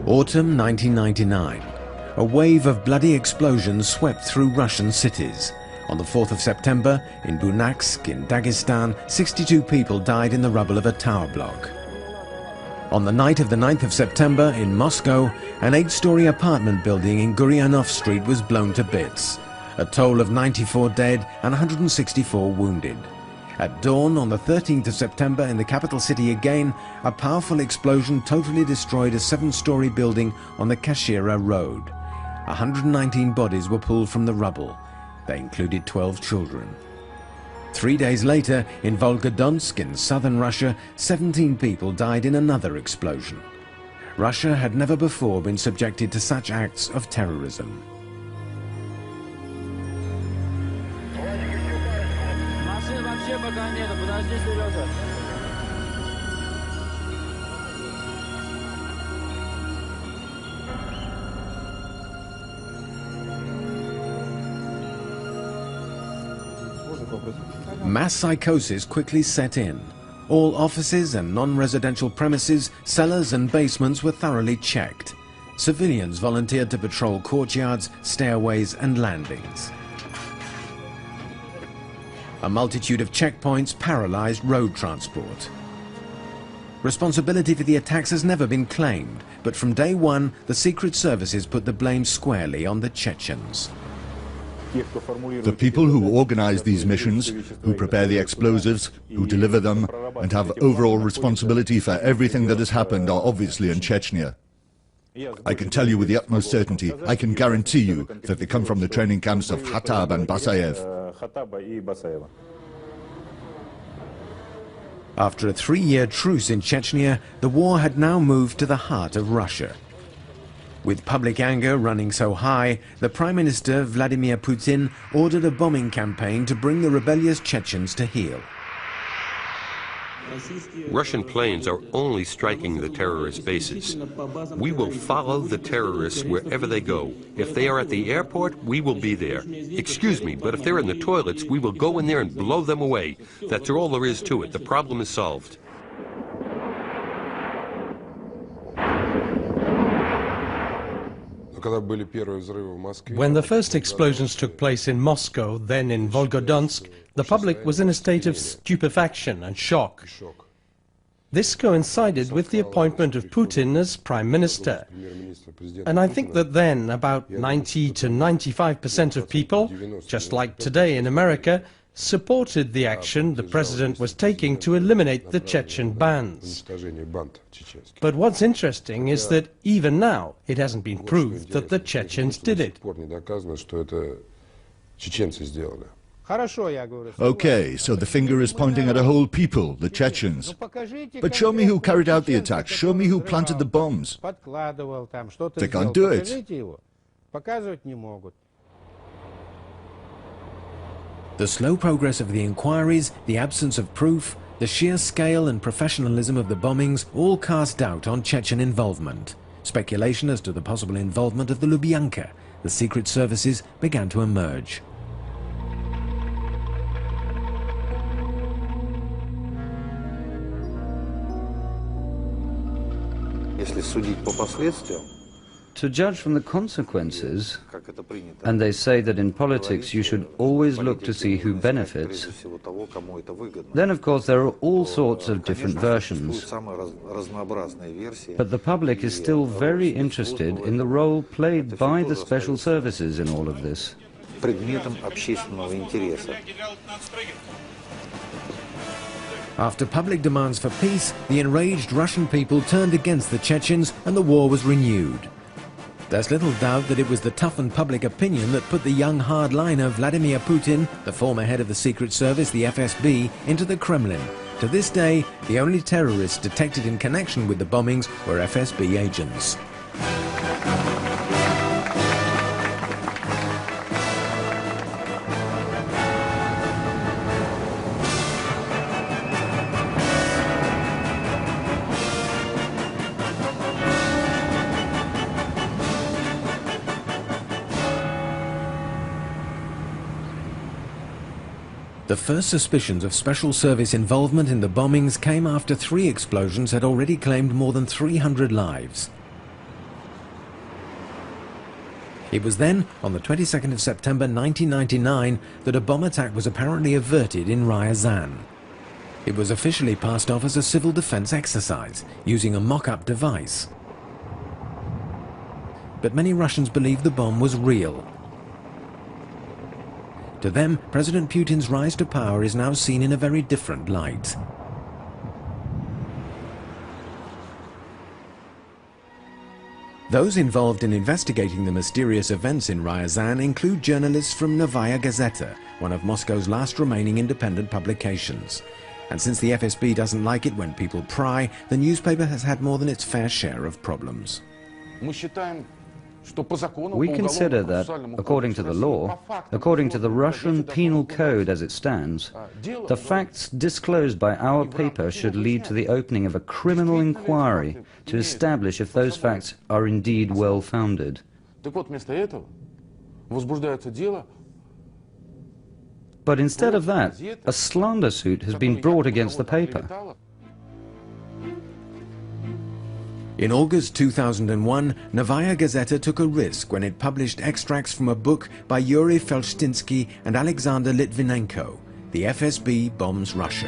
Autumn 1999. A wave of bloody explosions swept through Russian cities. On the 4th of September, in Bunaksk, in Dagestan, 62 people died in the rubble of a tower block. On the night of the 9th of September, in Moscow, an 8-story apartment building in Guryanov Street was blown to bits. A toll of 94 dead and 164 wounded. At dawn on the 13th of September in the capital city again, a powerful explosion totally destroyed a 7-story building on the Kashira Road. 119 bodies were pulled from the rubble. They included 12 children. 3 days later, in Volgodonsk in southern Russia, 17 people died in another explosion. Russia had never before been subjected to such acts of terrorism. Mass psychosis quickly set in. All offices and non-residential premises, cellars and basements were thoroughly checked. Civilians volunteered to patrol courtyards, stairways and landings. A multitude of checkpoints paralyzed road transport. Responsibility for the attacks has never been claimed, but from day one, the secret services put the blame squarely on the Chechens. The people who organize these missions, who prepare the explosives, who deliver them, and have overall responsibility for everything that has happened are obviously in Chechnya. I can tell you with the utmost certainty, I can guarantee you that they come from the training camps of Khatab and Basayev. After a 3-year truce in Chechnya, the war had now moved to the heart of Russia. With public anger running so high, the Prime Minister Vladimir Putin ordered a bombing campaign to bring the rebellious Chechens to heel. Russian planes are only striking the terrorist bases. We will follow the terrorists wherever they go. If they are at the airport, we will be there. Excuse me, but if they're in the toilets, we will go in there and blow them away. That's all there is to it. The problem is solved. When the first explosions took place in Moscow, then in Volgodonsk, the public was in a state of stupefaction and shock. This coincided with the appointment of Putin as Prime Minister. And I think that then about 90 to 95% of people, just like today in America, supported the action the president was taking to eliminate the Chechen bands. But what's interesting is that even now it hasn't been proved that the Chechens did it. Okay, so the finger is pointing at a whole people, the Chechens. But show me who carried out the attack, show me who planted the bombs. They can't do it. The slow progress of the inquiries, the absence of proof, the sheer scale and professionalism of the bombings all cast doubt on Chechen involvement. Speculation as to the possible involvement of the Lubyanka, the secret services, began to emerge. To judge from the consequences, and they say that in politics you should always look to see who benefits, then of course there are all sorts of different versions. But the public is still very interested in the role played by the special services in all of this. After public demands for peace, the enraged Russian people turned against the Chechens and the war was renewed. There's little doubt that it was the toughened public opinion that put the young hardliner Vladimir Putin, the former head of the Secret Service, the FSB, into the Kremlin. To this day, the only terrorists detected in connection with the bombings were FSB agents. The first suspicions of special service involvement in the bombings came after 3 explosions had already claimed more than 300 lives. It was then, on the 22nd of September 1999, that a bomb attack was apparently averted in Ryazan. It was officially passed off as a civil defense exercise, using a mock-up device. But many Russians believed the bomb was real. To them, President Putin's rise to power is now seen in a very different light. Those involved in investigating the mysterious events in Ryazan include journalists from Novaya Gazeta, one of Moscow's last remaining independent publications. And since the FSB doesn't like it when people pry, the newspaper has had more than its fair share of problems. We consider that, according to the law, according to the Russian Penal Code as it stands, the facts disclosed by our paper should lead to the opening of a criminal inquiry to establish if those facts are indeed well-founded. But instead of that, a slander suit has been brought against the paper. In August 2001, Novaya Gazeta took a risk when it published extracts from a book by Yuri Felshtinsky and Alexander Litvinenko, The FSB Bombs Russia.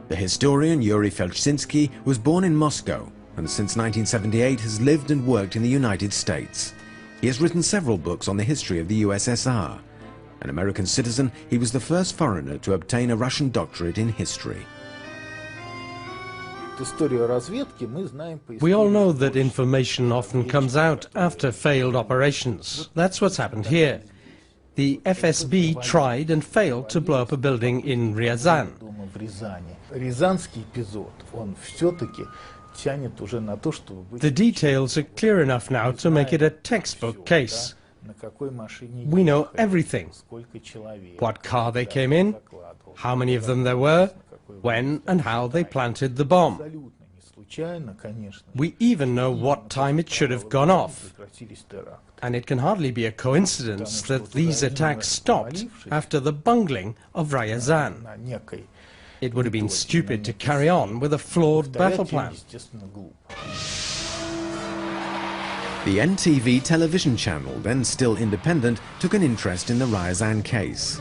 The historian Yuri Felshtinsky was born in Moscow and since 1978 has lived and worked in the United States. He has written several books on the history of the USSR. An American citizen, he was the first foreigner to obtain a Russian doctorate in history. We all know that information often comes out after failed operations. That's what's happened here. The FSB tried and failed to blow up a building in Ryazan. The details are clear enough now to make it a textbook case. We know everything. What car they came in, how many of them there were, when and how they planted the bomb. We even know what time it should have gone off. And it can hardly be a coincidence that these attacks stopped after the bungling of Ryazan. It would have been stupid to carry on with a flawed battle plan. The NTV television channel, then still independent, took an interest in the Ryazan case.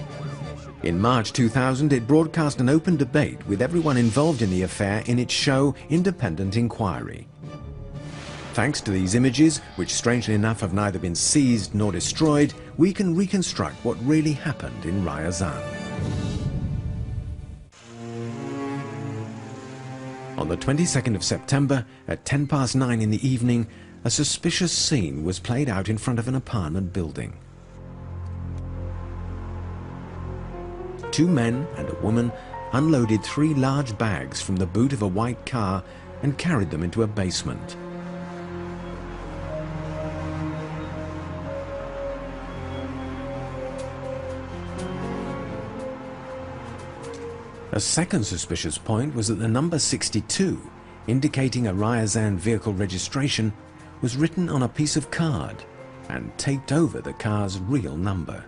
In March 2000, it broadcast an open debate with everyone involved in the affair in its show Independent Inquiry. Thanks to these images, which strangely enough have neither been seized nor destroyed, we can reconstruct what really happened in Ryazan. On the 22nd of September, at 9:10 in the evening, a suspicious scene was played out in front of an apartment building. Two men and a woman unloaded 3 large bags from the boot of a white car and carried them into a basement. A second suspicious point was that the number 62, indicating a Ryazan vehicle registration, was written on a piece of card and taped over the car's real number.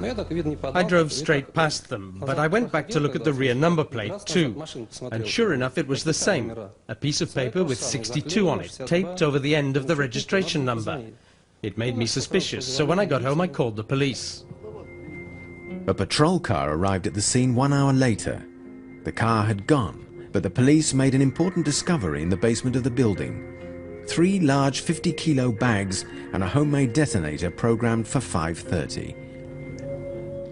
I drove straight past them, but I went back to look at the rear number plate too, and sure enough it was the same, a piece of paper with 62 on it, taped over the end of the registration number. It made me suspicious, so when I got home I called the police. A patrol car arrived at the scene 1 hour later. The car had gone, but the police made an important discovery in the basement of the building. 3 large 50-kilo bags and a homemade detonator programmed for 5:30.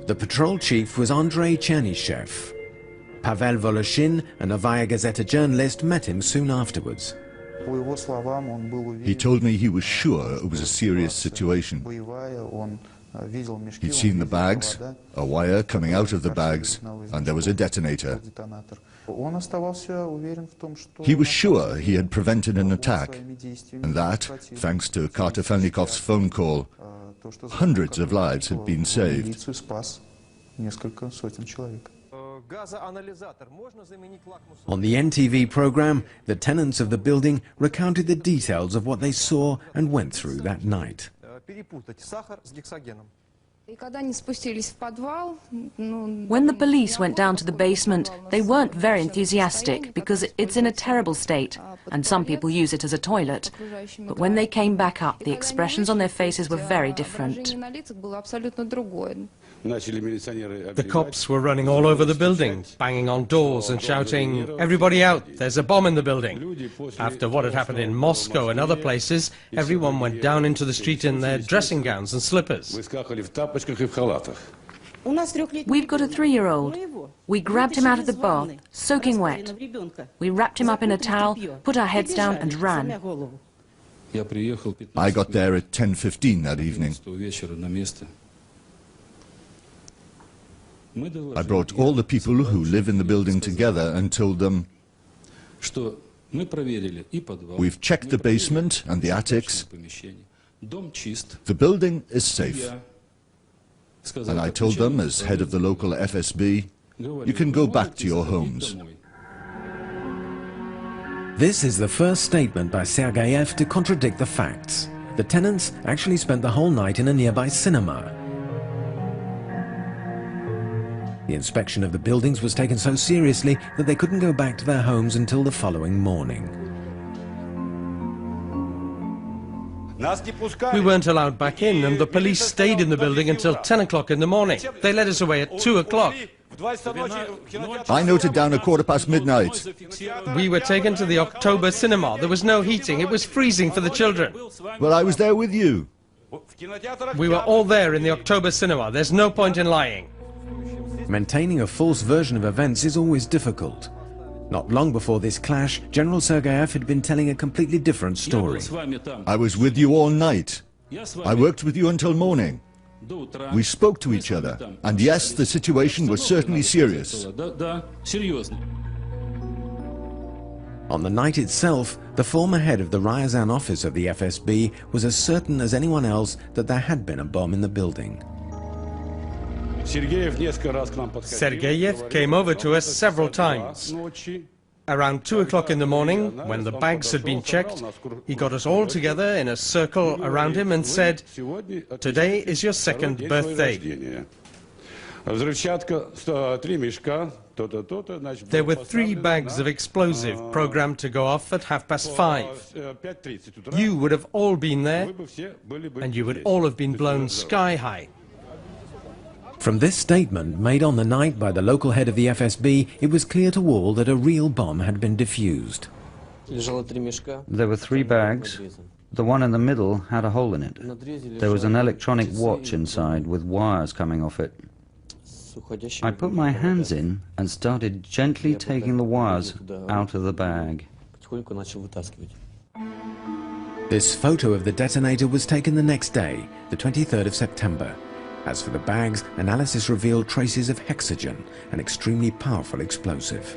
The patrol chief was Andrei Chernyshev. Pavel Voloshin, a Novaya Gazeta journalist, met him soon afterwards. He told me he was sure it was a serious situation. He'd seen the bags, a wire coming out of the bags, and there was a detonator. He was sure he had prevented an attack, and that, thanks to Kartofelnikov's phone call, hundreds of lives had been saved. On the NTV program, the tenants of the building recounted the details of what they saw and went through that night. When the police went down to the basement, they weren't very enthusiastic because it's in a terrible state, and some people use it as a toilet. But when they came back up, the expressions on their faces were very different. The cops were running all over the building, banging on doors and shouting, "Everybody out, there's a bomb in the building." After what had happened in Moscow and other places, everyone went down into the street in their dressing gowns and slippers. We've got a 3-year-old. We grabbed him out of the bath, soaking wet. We wrapped him up in a towel, put our heads down and ran. I got there at 10:15 that evening. I brought all the people who live in the building together and told them, "We've checked the basement and the attics. The building is safe." And I told them, as head of the local FSB, "You can go back to your homes." This is the first statement by Sergeyev to contradict the facts. The tenants actually spent the whole night in a nearby cinema. The inspection of the buildings was taken so seriously that they couldn't go back to their homes until the following morning. We weren't allowed back in, and the police stayed in the building until 10 o'clock in the morning. They let us away at 2 o'clock. I noted down midnight. We were taken to the October cinema. There was no heating. It was freezing for the children. Well, I was there with you. We were all there in the October cinema. There's no point in lying. Maintaining a false version of events is always difficult. Not long before this clash, General Sergeyev had been telling a completely different story. I was with you all night. I worked with you until morning. We spoke to each other, and yes, the situation was certainly serious. On the night itself, the former head of the Ryazan office of the FSB was as certain as anyone else that there had been a bomb in the building. Sergeyev came over to us several times. Around 2 o'clock in the morning, when the bags had been checked, he got us all together in a circle around him and said, "Today is your second birthday." There were 3 bags of explosive programmed to go off at 5:30. You would have all been there, and you would all have been blown sky high. From this statement, made on the night by the local head of the FSB, it was clear to all that a real bomb had been defused. There were 3 bags. The one in the middle had a hole in it. There was an electronic watch inside with wires coming off it. I put my hands in and started gently taking the wires out of the bag. This photo of the detonator was taken the next day, the 23rd of September. As for the bags, analysis revealed traces of hexogen, an extremely powerful explosive.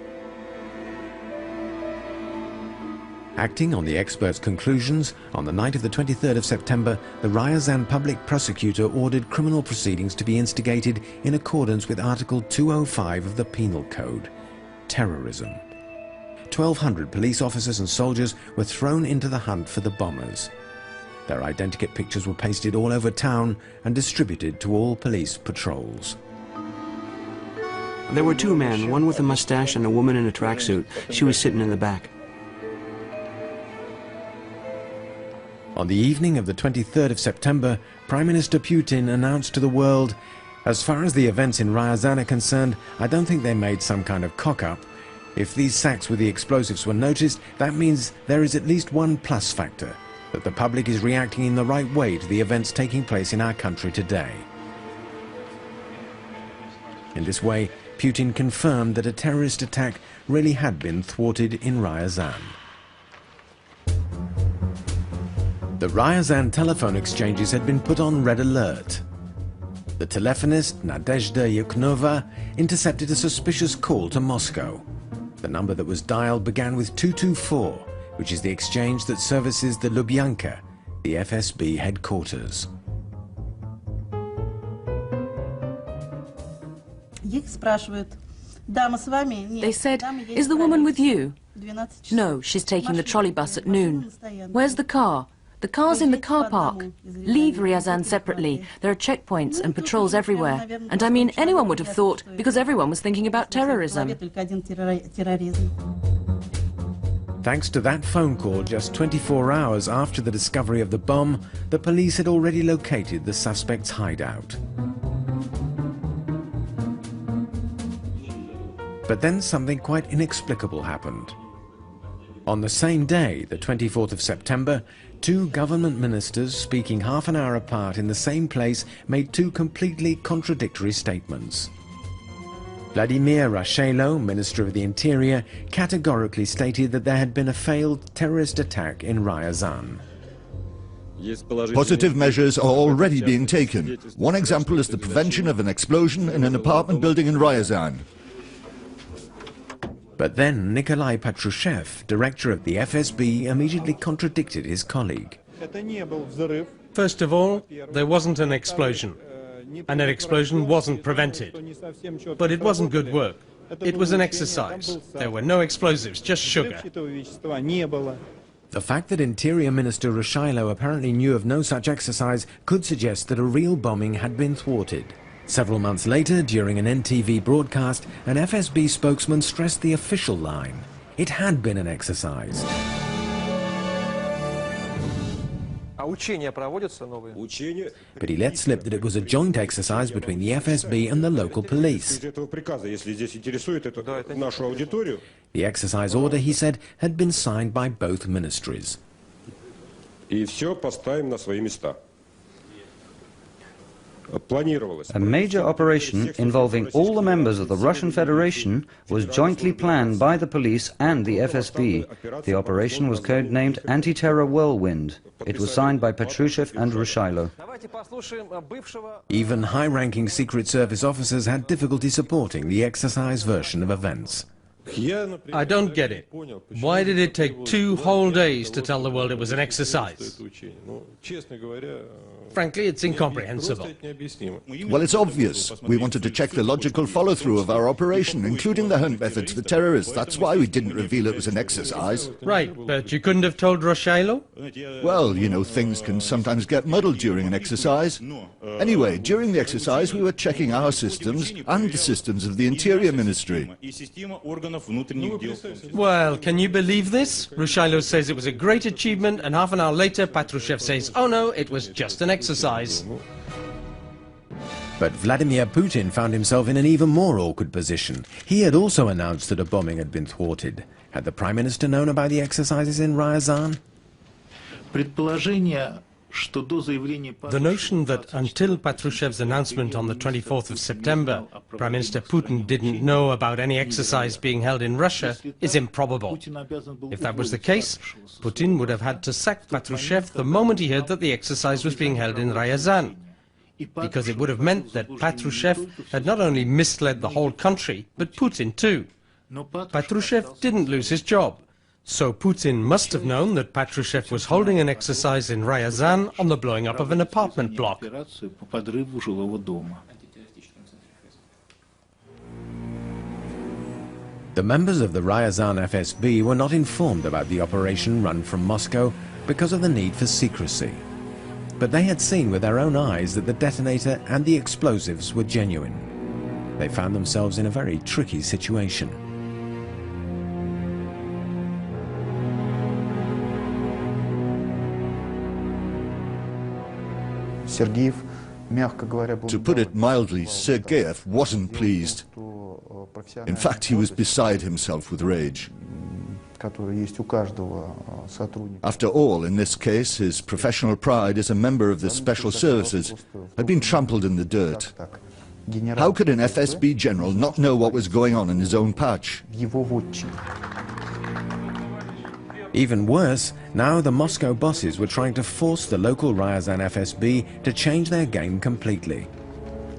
Acting on the experts' conclusions, on the night of the 23rd of September, the Ryazan public prosecutor ordered criminal proceedings to be instigated in accordance with Article 205 of the Penal Code, terrorism. 1,200 police officers and soldiers were thrown into the hunt for the bombers. Their identikit pictures were pasted all over town and distributed to all police patrols. There were 2 men, one with a mustache and a woman in a tracksuit. She was sitting in the back. On the evening of the 23rd of September, Prime Minister Putin announced to the world, "As far as the events in Ryazan are concerned, I don't think they made some kind of cock-up. If these sacks with the explosives were noticed, that means there is at least one plus factor, that the public is reacting in the right way to the events taking place in our country today." In this way, Putin confirmed that a terrorist attack really had been thwarted in Ryazan. The Ryazan telephone exchanges had been put on red alert. The telephonist, Nadezhda Yuknova, intercepted a suspicious call to Moscow. The number that was dialed began with 224, which is the exchange that services the Lubyanka, the FSB headquarters. They said, "Is the woman with you?" "No, she's taking the trolley bus at noon." "Where's the car?" The cars in the car park. Leave Ryazan separately. There are checkpoints and patrols everywhere. And I mean, anyone would have thought, because everyone was thinking about terrorism. Thanks to that phone call just 24 hours after the discovery of the bomb, the police had already located the suspect's hideout. But then something quite inexplicable happened. On the same day, the 24th of September, two government ministers speaking half an hour apart in the same place made two completely contradictory statements. Vladimir Ruzzias, Minister of the Interior, categorically stated that there had been a failed terrorist attack in Ryazan. Positive measures are already being taken. One example is the prevention of an explosion in an apartment building in Ryazan. But then Nikolai Patrushev, director of the FSB, immediately contradicted his colleague. First of all, there wasn't an explosion, and an explosion wasn't prevented. But it wasn't good work. It was an exercise. There were no explosives, just sugar. The fact that Interior Minister Ruzzias apparently knew of no such exercise could suggest that a real bombing had been thwarted. Several months later, during an NTV broadcast, an FSB spokesman stressed the official line. It had been an exercise. But he let slip that it was a joint exercise between the FSB and the local police. The exercise order, he said, had been signed by both ministries. A major operation involving all the members of the Russian Federation was jointly planned by the police and the FSB. The operation was codenamed Anti-Terror Whirlwind. It was signed by Patrushev and Ruzzias. Even high-ranking Secret Service officers had difficulty supporting the exercise version of events. I don't get it. Why did it take 2 whole days to tell the world it was an exercise? Frankly, it's incomprehensible. Well, it's obvious. We wanted to check the logical follow-through of our operation, including the hunt methods for terrorists. That's why we didn't reveal it was an exercise. Right, but you couldn't have told Ruzzias? Well, you know, things can sometimes get muddled during an exercise. Anyway, during the exercise, we were checking our systems and the systems of the Interior Ministry. Well, can you believe this? Ruzzias says it was a great achievement, and half an hour later, Patrushev says, oh no, it was just an exercise. But Vladimir Putin found himself in an even more awkward position. He had also announced that a bombing had been thwarted. Had the Prime Minister known about the exercises in Ryazan? The notion that until Patrushev's announcement on the 24th of September, Prime Minister Putin didn't know about any exercise being held in Russia is improbable. If that was the case, Putin would have had to sack Patrushev the moment he heard that the exercise was being held in Ryazan, because it would have meant that Patrushev had not only misled the whole country, but Putin too. Patrushev didn't lose his job. So Putin must have known that Patrushev was holding an exercise in Ryazan on the blowing up of an apartment block. The members of the Ryazan FSB were not informed about the operation run from Moscow because of the need for secrecy. But they had seen with their own eyes that the detonator and the explosives were genuine. They found themselves in a very tricky situation. To put it mildly, Sergeyev wasn't pleased. In fact, he was beside himself with rage. After all, in this case, his professional pride as a member of the special services had been trampled in the dirt. How could an FSB general not know what was going on in his own patch? Even worse, now the Moscow bosses were trying to force the local Ryazan FSB to change their game completely.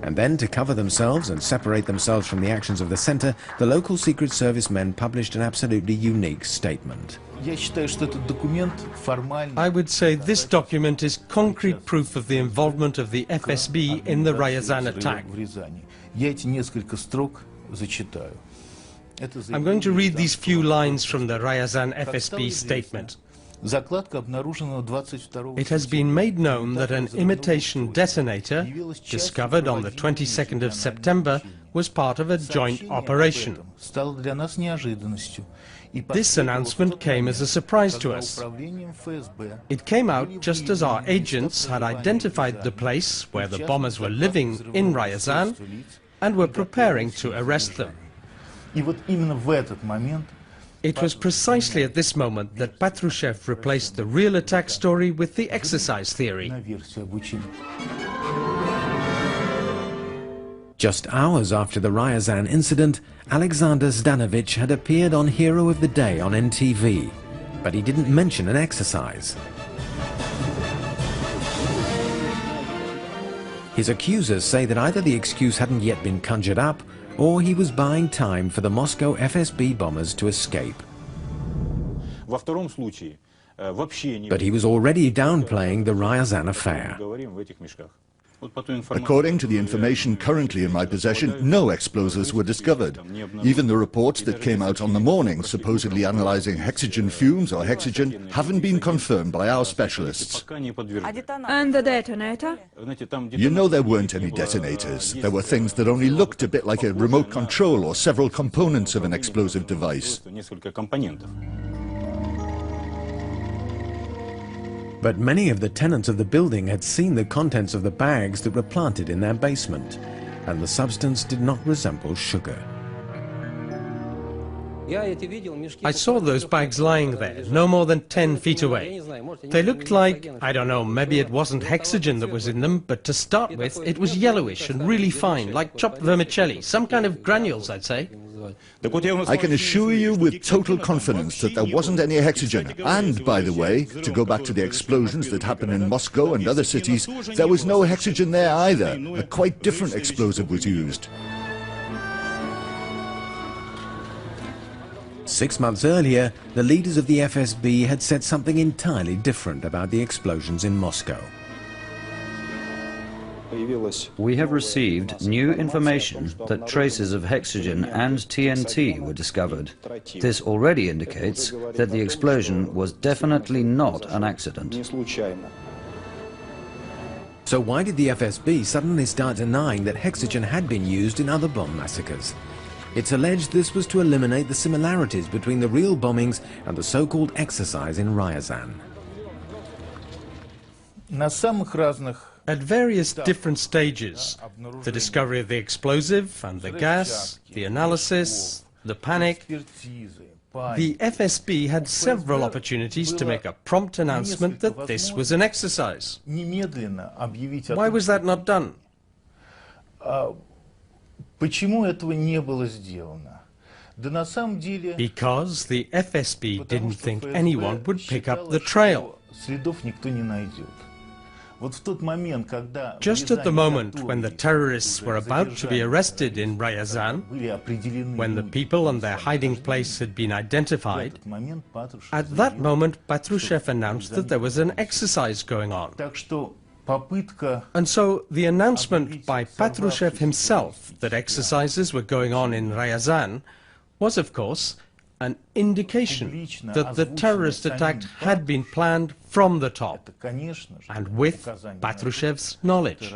And then, to cover themselves and separate themselves from the actions of the center, the local Secret Service men published an absolutely unique statement. I would say this document is concrete proof of the involvement of the FSB in the Ryazan attack. I'm going to read these few lines from the Ryazan FSB statement. It has been made known that an imitation detonator, discovered on the 22nd of September, was part of a joint operation. This announcement came as a surprise to us. It came out just as our agents had identified the place where the bombers were living in Ryazan and were preparing to arrest them. It was precisely at this moment that Patrushev replaced the real attack story with the exercise theory. Just hours after the Ryazan incident, Alexander Zdanovich had appeared on Hero of the Day on NTV, but he didn't mention an exercise. His accusers say that either the excuse hadn't yet been conjured up, or he was buying time for the Moscow FSB bombers to escape. But he was already downplaying the Ryazan affair. According to the information currently in my possession, no explosives were discovered. Even the reports that came out on the morning, supposedly analyzing hexogen fumes or hexogen, haven't been confirmed by our specialists. And the detonator? You know, there weren't any detonators. There were things that only looked a bit like a remote control or several components of an explosive device. But many of the tenants of the building had seen the contents of the bags that were planted in their basement, and the substance did not resemble sugar. I saw those bags lying there, no more than 10 feet away. They looked like, I don't know, maybe it wasn't hexogen that was in them, but to start with, it was yellowish and really fine, like chopped vermicelli, some kind of granules, I'd say. I can assure you with total confidence that there wasn't any hexogen. And, by the way, to go back to the explosions that happened in Moscow and other cities, there was no hexogen there either. A quite different explosive was used. 6 months earlier, the leaders of the FSB had said something entirely different about the explosions in Moscow. We have received new information that traces of hexogen and TNT were discovered. This already indicates that the explosion was definitely not an accident. So why did the FSB suddenly start denying that hexogen had been used in other bomb massacres? It's alleged this was to eliminate the similarities between the real bombings and the so-called exercise in Ryazan. At various different stages, the discovery of the explosive and the gas, the analysis, the panic, the FSB had several opportunities to make a prompt announcement that this was an exercise. Why was that not done? Because the FSB didn't think anyone would pick up the trail. Just at the moment when the terrorists were about to be arrested in Ryazan, when the people and their hiding place had been identified, at that moment Patrushev announced that there was an exercise going on. And so the announcement by Patrushev himself that exercises were going on in Ryazan was, of course, an indication that the terrorist attack had been planned from the top, and with Patrushev's knowledge.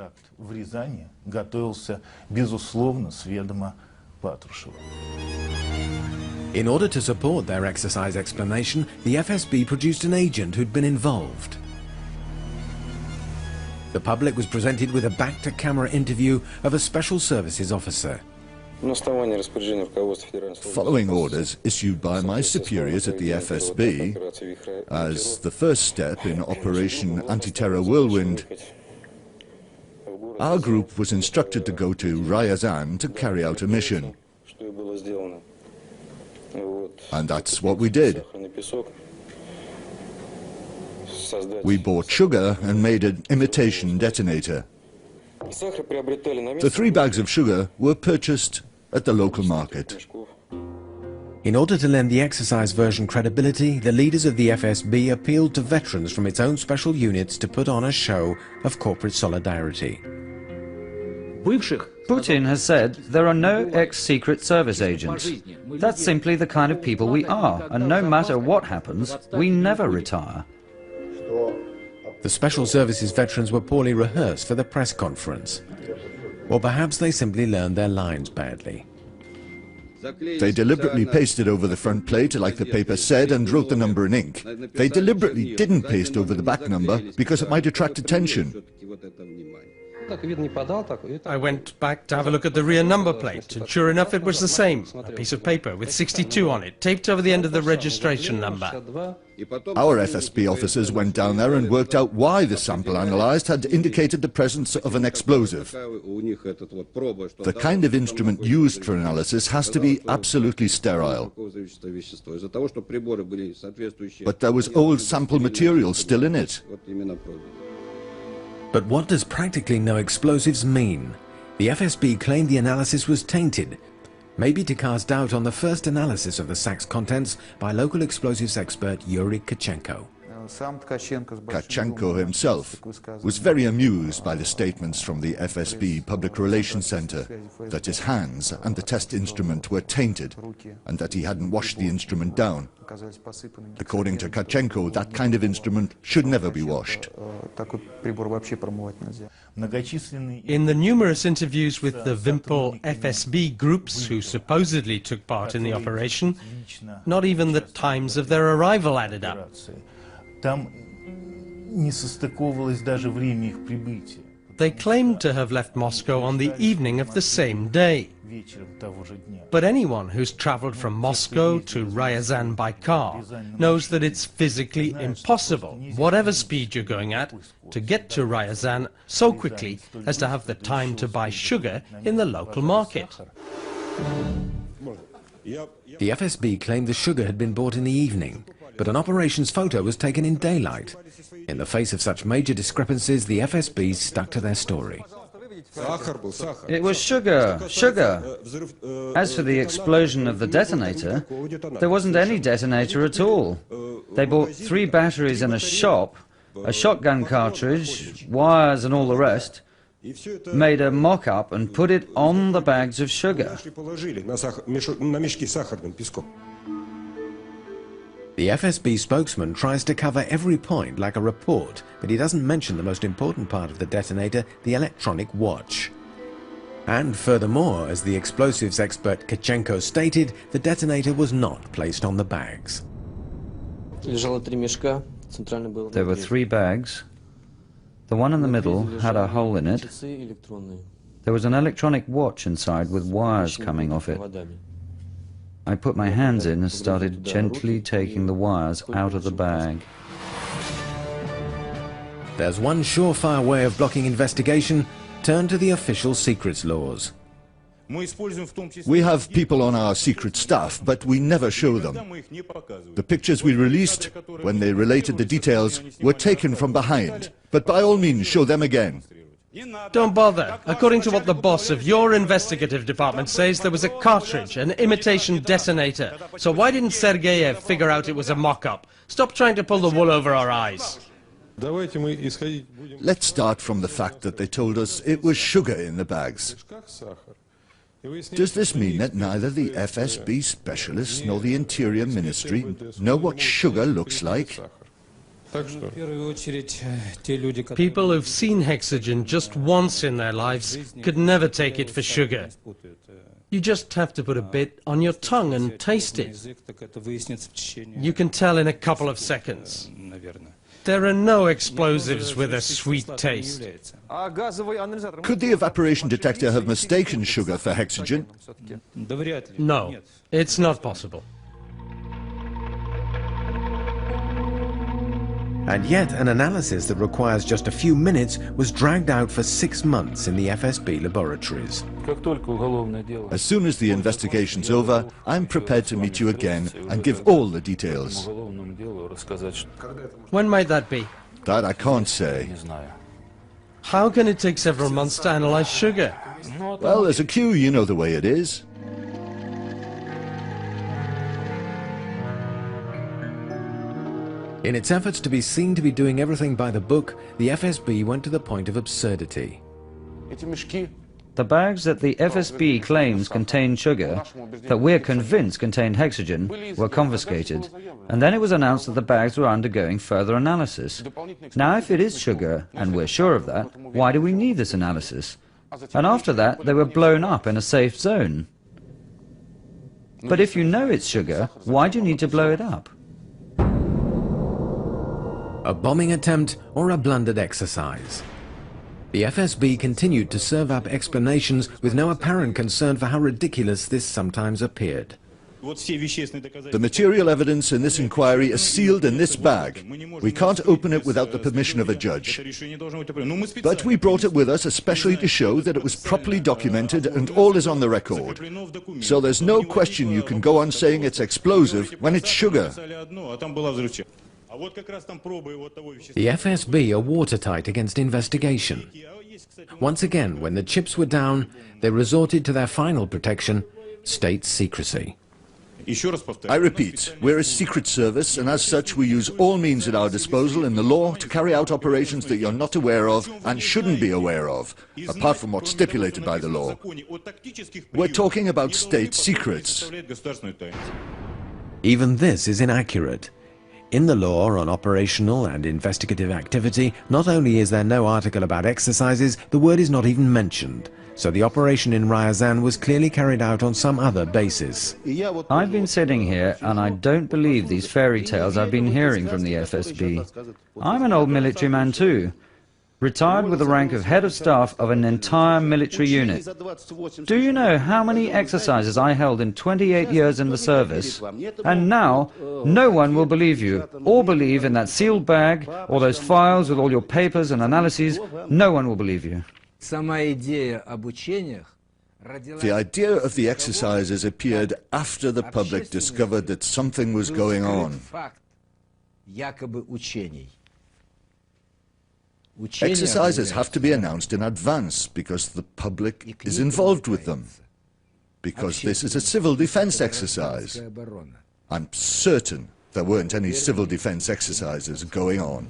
In order to support their exercise explanation, the FSB produced an agent who'd been involved. The public was presented with a back-to-camera interview of a special services officer. Following orders issued by my superiors at the FSB, as the first step in Operation Anti-Terror Whirlwind, our group was instructed to go to Ryazan to carry out a mission. And that's what we did. We bought sugar and made an imitation detonator. The 3 bags of sugar were purchased at the local market. In order to lend the exercise version credibility, the leaders of the FSB appealed to veterans from its own special units to put on a show of corporate solidarity. Putin has said there are no ex-secret service agents. That's simply the kind of people we are, and no matter what happens, we never retire. The Special Services veterans were poorly rehearsed for the press conference. Or perhaps they simply learned their lines badly. They deliberately pasted over the front plate like the paper said and wrote the number in ink. They deliberately didn't paste over the back number because it might attract attention. I went back to have a look at the rear number plate, and sure enough it was the same. A piece of paper with 62 on it, taped over the end of the registration number. Our FSB officers went down there and worked out why the sample analysed had indicated the presence of an explosive. The kind of instrument used for analysis has to be absolutely sterile. But there was old sample material still in it. But what does practically no explosives mean? The FSB claimed the analysis was tainted, maybe to cast doubt on the first analysis of the sack's contents by local explosives expert Yuri Chechenko. Kachenko himself was very amused by the statements from the FSB Public Relations Center that his hands and the test instrument were tainted and that he hadn't washed the instrument down. According to Kachenko, that kind of instrument should never be washed. In the numerous interviews with the Wimpel FSB groups who supposedly took part in the operation, not even the times of their arrival added up. They claimed to have left Moscow on the evening of the same day. But anyone who's traveled from Moscow to Ryazan by car knows that it's physically impossible, whatever speed you're going at, to get to Ryazan so quickly as to have the time to buy sugar in the local market. The FSB claimed the sugar had been bought in the evening, but an operations photo was taken in daylight. In the face of such major discrepancies, the FSB stuck to their story. It was sugar, sugar. As for the explosion of the detonator, there wasn't any detonator at all. They bought 3 batteries in a shop, a shotgun cartridge, wires and all the rest, made a mock-up and put it on the bags of sugar. The FSB spokesman tries to cover every point like a report, but he doesn't mention the most important part of the detonator, the electronic watch. And furthermore, as the explosives expert Kachenko stated, the detonator was not placed on the bags. There were 3 bags. The one in the middle had a hole in it. There was an electronic watch inside with wires coming off it. I put my hands in and started gently taking the wires out of the bag. There's one surefire way of blocking investigation: turn to the official secrets laws. We have people on our secret staff, but we never show them. The pictures we released, when they related the details, were taken from behind. But by all means, show them again. Don't bother. According to what the boss of your investigative department says, there was a cartridge, an imitation detonator. So why didn't Sergeyev figure out it was a mock-up? Stop trying to pull the wool over our eyes. Let's start from the fact that they told us it was sugar in the bags. Does this mean that neither the FSB specialists nor the Interior Ministry know what sugar looks like? People who've seen hexogen just once in their lives could never take it for sugar. You just have to put a bit on your tongue and taste it. You can tell in a couple of seconds. There are no explosives with a sweet taste. Could the evaporation detector have mistaken sugar for hexogen? No, it's not possible. And yet an analysis that requires just a few minutes was dragged out for 6 months in the FSB laboratories. As soon as the investigation's over, I'm prepared to meet you again and give all the details. When might that be? That I can't say. How can it take several months to analyze sugar? Well, there's a queue, you know the way it is. In its efforts to be seen to be doing everything by the book, the FSB went to the point of absurdity. The bags that the FSB claims contained sugar, that we're convinced contained hexogen, were confiscated, and then it was announced that the bags were undergoing further analysis. Now, if it is sugar, and we're sure of that, why do we need this analysis? And after that, they were blown up in a safe zone. But if you know it's sugar, why do you need to blow it up? A bombing attempt or a blundered exercise? The FSB continued to serve up explanations with no apparent concern for how ridiculous this sometimes appeared. The material evidence in this inquiry is sealed in this bag. We can't open it without the permission of a judge. But we brought it with us especially to show that it was properly documented and all is on the record. So there's no question you can go on saying it's explosive when it's sugar. The FSB are watertight against investigation. Once again, when the chips were down, they resorted to their final protection, state secrecy. I repeat, we're a secret service, and as such we use all means at our disposal in the law to carry out operations that you're not aware of and shouldn't be aware of, apart from what's stipulated by the law. We're talking about state secrets. Even this is inaccurate. In the law on operational and investigative activity, not only is there no article about exercises, the word is not even mentioned. So the operation in Ryazan was clearly carried out on some other basis. I've been sitting here and I don't believe these fairy tales I've been hearing from the FSB. I'm an old military man too, retired with the rank of head of staff of an entire military unit. Do you know how many exercises I held in 28 years in the service? And now, no one will believe you, or believe in that sealed bag, or those files with all your papers and analyses. No one will believe you. The idea of the exercises appeared after the public discovered that something was going on. Exercises have to be announced in advance because the public is involved with them. Because this is a civil defense exercise. I'm certain there weren't any civil defense exercises going on.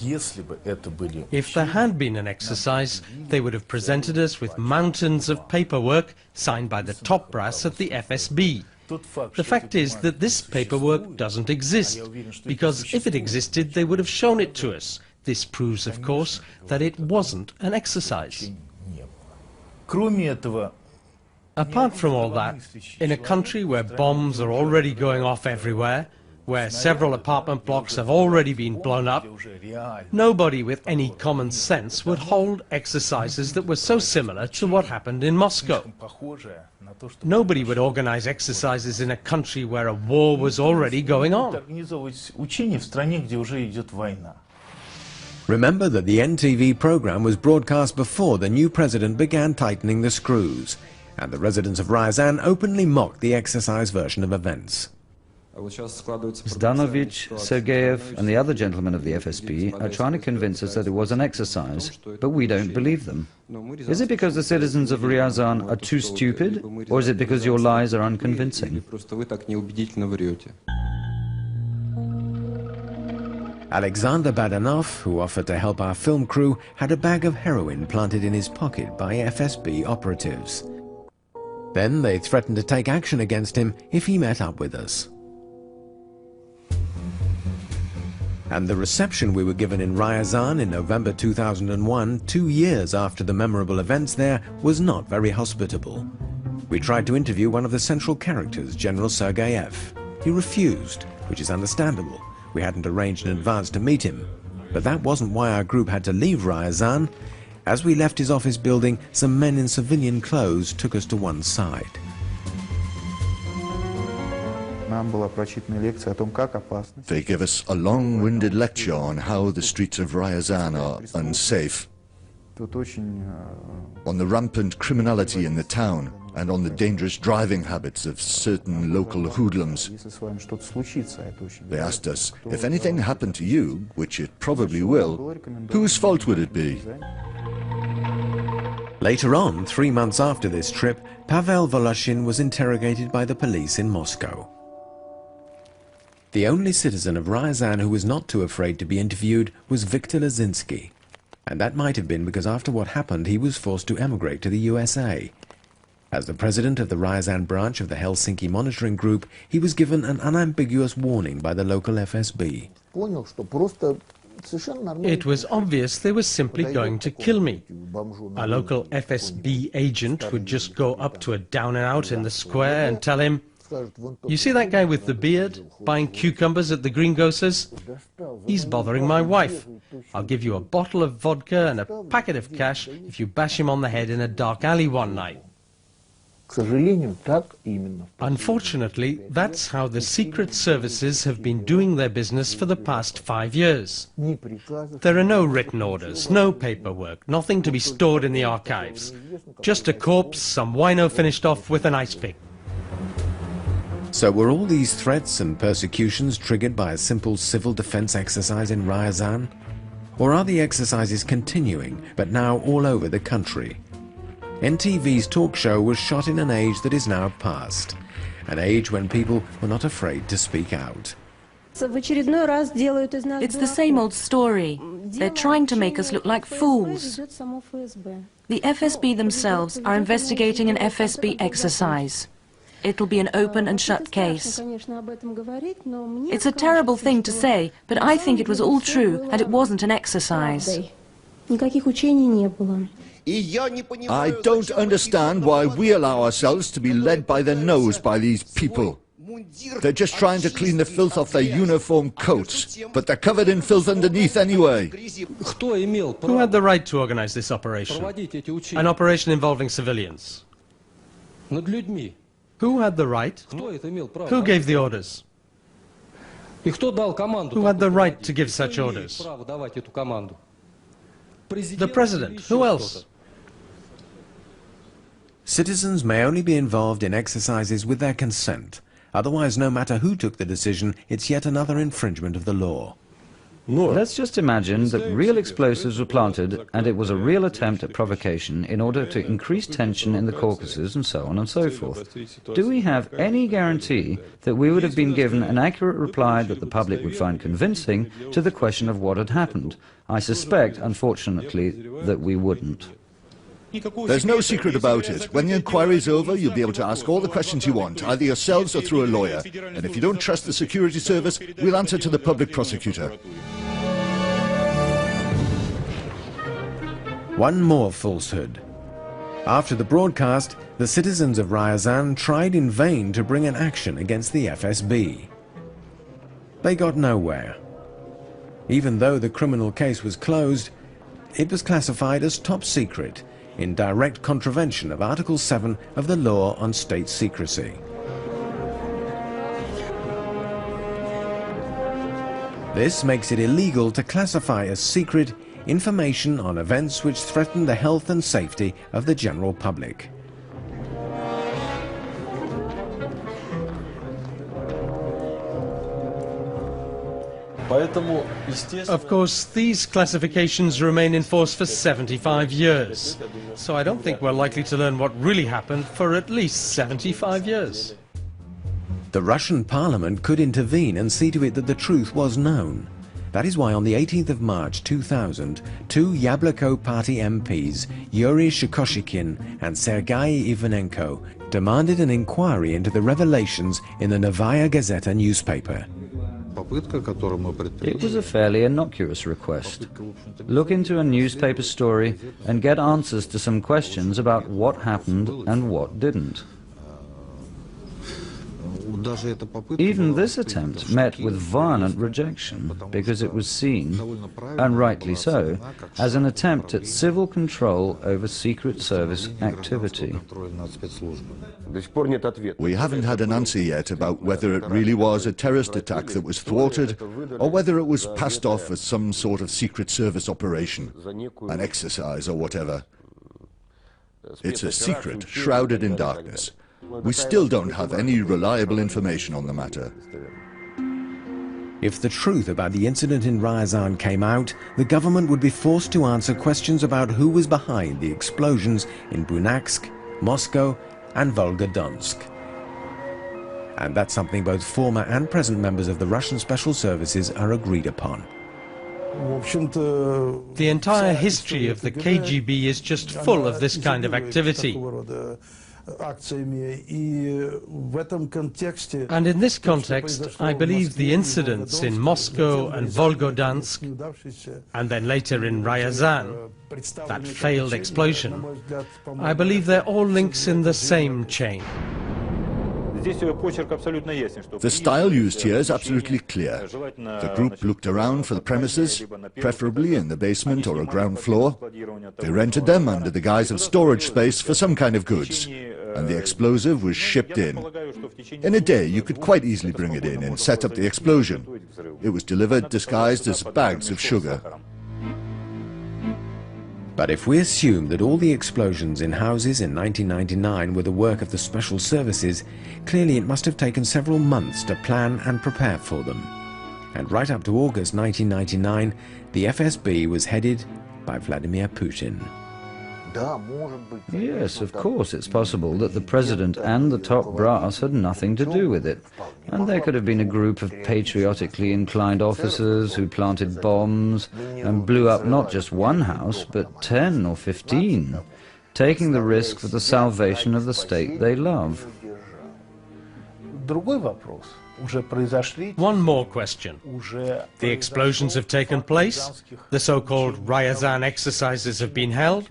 If there had been an exercise, they would have presented us with mountains of paperwork signed by the top brass at the FSB. The fact is that this paperwork doesn't exist, because if it existed, they would have shown it to us. This proves, of course, that it wasn't an exercise. Apart from all that, in a country where bombs are already going off everywhere, where several apartment blocks have already been blown up, nobody with any common sense would hold exercises that were so similar to what happened in Moscow. Nobody would organize exercises in a country where a war was already going on. Remember that the NTV program was broadcast before the new president began tightening the screws, and the residents of Ryazan openly mocked the exercise version of events. Zdanovich, Sergeyev and the other gentlemen of the FSB are trying to convince us that it was an exercise, but we don't believe them. Is it because the citizens of Ryazan are too stupid, or is it because your lies are unconvincing? Alexander Badanov, who offered to help our film crew, had a bag of heroin planted in his pocket by FSB operatives. Then they threatened to take action against him if he met up with us. And the reception we were given in Ryazan in November 2001, 2 years after the memorable events there, was not very hospitable. We tried to interview one of the central characters, General Sergeyev. He refused, which is understandable. We hadn't arranged in advance to meet him. But that wasn't why our group had to leave Ryazan. As we left his office building, some men in civilian clothes took us to one side. They give us a long-winded lecture on how the streets of Ryazan are unsafe, on the rampant criminality in the town, and on the dangerous driving habits of certain local hoodlums. They asked us, if anything happened to you, which it probably will, whose fault would it be? Later on, 3 months after this trip, Pavel Voloshin was interrogated by the police in Moscow. The only citizen of Ryazan who was not too afraid to be interviewed was Viktor Lazinski. And that might have been because after what happened, he was forced to emigrate to the USA. As the president of the Ryazan branch of the Helsinki monitoring group, he was given an unambiguous warning by the local FSB. It was obvious they were simply going to kill me. A local FSB agent would just go up to a down-and-out in the square and tell him, "You see that guy with the beard, buying cucumbers at the greengrocers? He's bothering my wife. I'll give you a bottle of vodka and a packet of cash if you bash him on the head in a dark alley one night." Unfortunately, that's how the secret services have been doing their business for the past 5 years. There are no written orders, no paperwork, nothing to be stored in the archives. Just a corpse, some wino finished off with an ice pick. So were all these threats and persecutions triggered by a simple civil defense exercise in Ryazan? Or are the exercises continuing, but now all over the country? NTV's talk show was shot in an age that is now past, an age when people were not afraid to speak out. It's the same old story. They're trying to make us look like fools. The FSB themselves are investigating an FSB exercise. It'll be an open and shut case. It's a terrible thing to say, but I think it was all true and it wasn't an exercise. I don't understand why we allow ourselves to be led by the nose by these people. They're just trying to clean the filth off their uniform coats, but they're covered in filth underneath anyway. Who had the right to organize this operation? An operation involving civilians. Who had the right? Who gave the orders? Who had the right to give such orders? The president. Who else? Citizens may only be involved in exercises with their consent. Otherwise, no matter who took the decision, it's yet another infringement of the law. Let's just imagine that real explosives were planted and it was a real attempt at provocation in order to increase tension in the Caucasus and so on and so forth. Do we have any guarantee that we would have been given an accurate reply that the public would find convincing to the question of what had happened? I suspect, unfortunately, that we wouldn't. There's no secret about it. When the inquiry's over, you'll be able to ask all the questions you want, either yourselves or through a lawyer. And if you don't trust the security service, we'll answer to the public prosecutor. One more falsehood. After the broadcast, the citizens of Ryazan tried in vain to bring an action against the FSB. They got nowhere. Even though the criminal case was closed, it was classified as top secret, in direct contravention of Article 7 of the Law on State Secrecy. This makes it illegal to classify as secret information on events which threaten the health and safety of the general public. Of course, these classifications remain in force for 75 years. So I don't think we're likely to learn what really happened for at least 75 years. The Russian parliament could intervene and see to it that the truth was known. That is why on the 18th of March 2000, two Yabloko party MPs, Yuri Shikoshikin and Sergei Ivanenko, demanded an inquiry into the revelations in the Novaya Gazeta newspaper. It was a fairly innocuous request. Look into a newspaper story and get answers to some questions about what happened and what didn't. Even this attempt met with violent rejection because it was seen, and rightly so, as an attempt at civil control over Secret Service activity. We haven't had an answer yet about whether it really was a terrorist attack that was thwarted or whether it was passed off as some sort of Secret Service operation, an exercise or whatever. It's a secret, shrouded in darkness. We still don't have any reliable information on the matter. If the truth about the incident in Ryazan came out, the government would be forced to answer questions about who was behind the explosions in Brunaksk, Moscow and Volgodonsk. And that's something both former and present members of the Russian special services are agreed upon. The entire history of the KGB is just full of this kind of activity. And in this context, I believe the incidents in Moscow and Volgodansk, and then later in Ryazan, that failed explosion, I believe they're all links in the same chain. The style used here is absolutely clear. The group looked around for the premises, preferably in the basement or a ground floor. They rented them under the guise of storage space for some kind of goods, and the explosive was shipped in. In a day, you could quite easily bring it in and set up the explosion. It was delivered disguised as bags of sugar. But if we assume that all the explosions in houses in 1999 were the work of the special services, clearly it must have taken several months to plan and prepare for them. And right up to August 1999, the FSB was headed by Vladimir Putin. Yes, of course, it's possible that the president and the top brass had nothing to do with it. And there could have been a group of patriotically inclined officers who planted bombs and blew up not just one house, but 10 or 15, taking the risk for the salvation of the state they love. One more question. The explosions have taken place, the so-called Ryazan exercises have been held.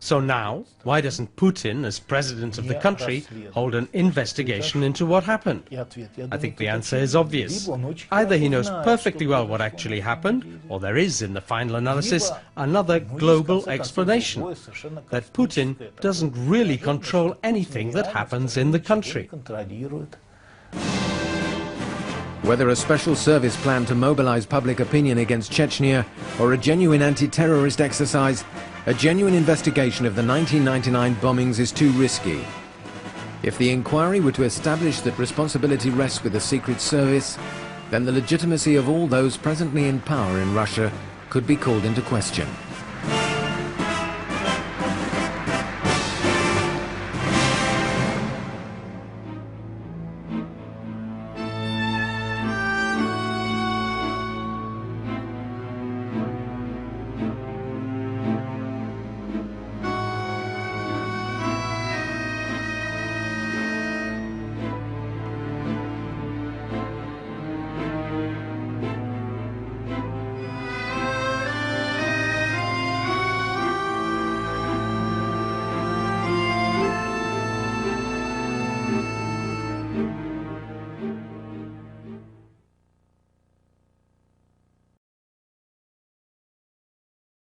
So now, why doesn't Putin, as president of the country, hold an investigation into what happened? I think the answer is obvious. Either he knows perfectly well what actually happened, or there is, in the final analysis, another global explanation, that Putin doesn't really control anything that happens in the country. Whether a special service plan to mobilize public opinion against Chechnya or a genuine anti-terrorist exercise, a genuine investigation of the 1999 bombings is too risky. If the inquiry were to establish that responsibility rests with the Secret Service, then the legitimacy of all those presently in power in Russia could be called into question.